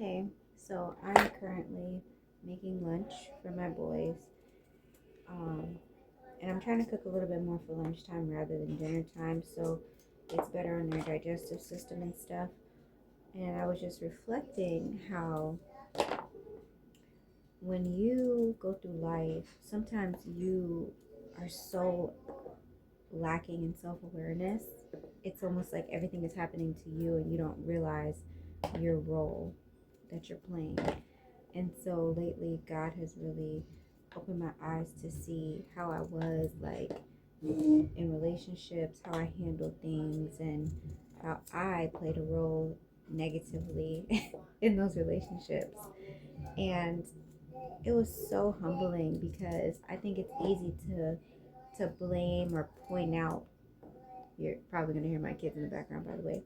Hey, so I'm currently making lunch for my boys, um, and I'm trying to cook a little bit more for lunchtime rather than dinner time, so it's better on their digestive system and stuff. And I was just reflecting how when you go through life, sometimes you are so lacking in self awareness. It's almost like everything is happening to you, and you don't realize your role that you're playing. And so lately, God has really opened my eyes to see how I was like in relationships, how I handled things, and how I played a role negatively in those relationships. And it was so humbling because I think it's easy to blame or point out. You're probably going to hear my kids in the background, by the way.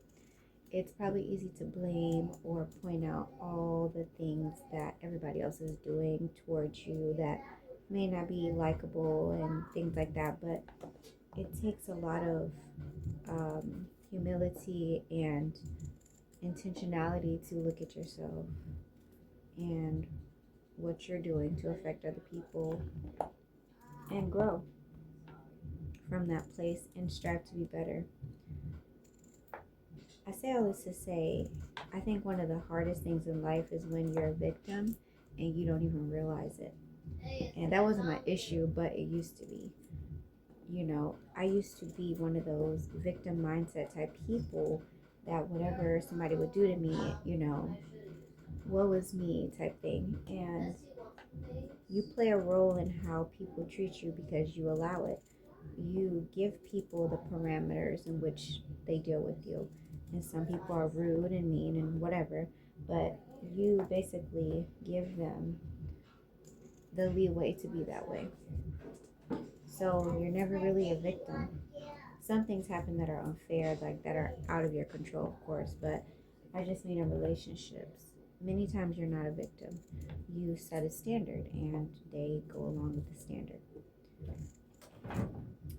It's probably easy to blame or point out all the things that everybody else is doing towards you that may not be likable and things like that. But it takes a lot of humility and intentionality to look at yourself and what you're doing to affect other people and grow from that place and strive to be better. I say all this to say, I think one of the hardest things in life is when you're a victim and you don't even realize it. And that wasn't my issue, but it used to be. I used to be one of those victim mindset type people that whatever somebody would do to me, woe is me type thing. And you play a role in how people treat you because you allow it. You give people the parameters in which they deal with you. And some people are rude and mean and whatever, but you basically give them the leeway to be that way. So you're never really a victim. Some things happen that are unfair, like that are out of your control, of course, but I just mean in relationships. Many times you're not a victim. You set a standard and they go along with the standard.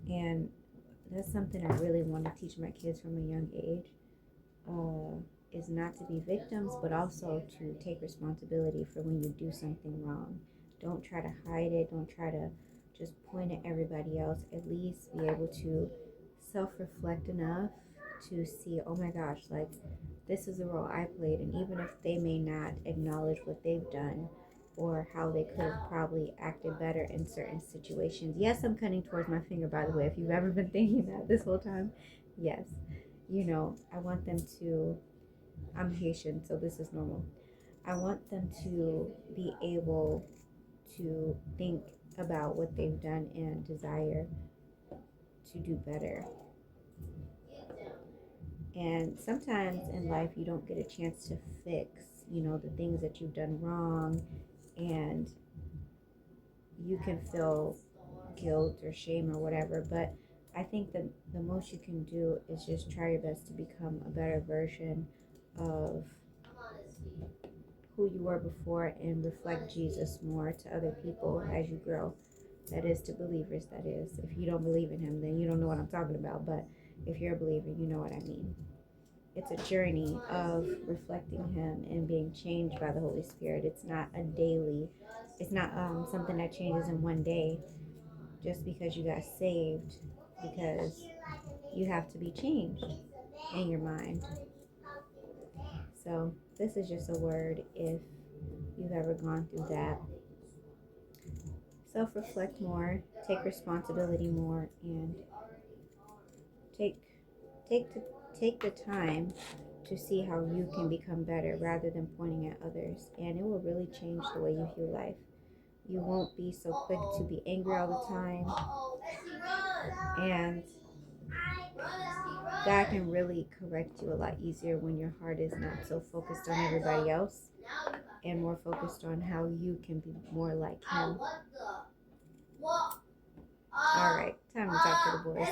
And that's something I really want to teach my kids from a young age. Is not to be victims, but also to take responsibility for when you do something wrong. Don't try to hide it. Don't try to just point at everybody else. At least be able to self-reflect enough to see, oh my gosh, like this is the role I played. And even if they may not acknowledge what they've done or how they could have probably acted better in certain situations. Yes, I'm cutting towards my finger, by the way, if you've ever been thinking that this whole time. Yes. I want them to, I'm Haitian, so this is normal. I want them to be able to think about what they've done and desire to do better. And sometimes in life, you don't get a chance to fix, the things that you've done wrong, and you can feel guilt or shame or whatever. But I think that the most you can do is just try your best to become a better version of who you were before and reflect Jesus more to other people as you grow. That is, to believers, that is. If you don't believe in him, then you don't know what I'm talking about. But if you're a believer, you know what I mean. It's a journey of reflecting him and being changed by the Holy Spirit. It's not a daily, it's not something that changes in one day just because you got saved, because you have to be changed in your mind. So this is just a word if you've ever gone through that. Self-reflect more, take responsibility more, and take take the take the time to see how you can become better rather than pointing at others, and it will really change the way you view life. You won't be so quick to be angry all the time, and God can really correct you a lot easier when your heart is not so focused on everybody else and more focused on how you can be more like him. All right, time to talk to the boys.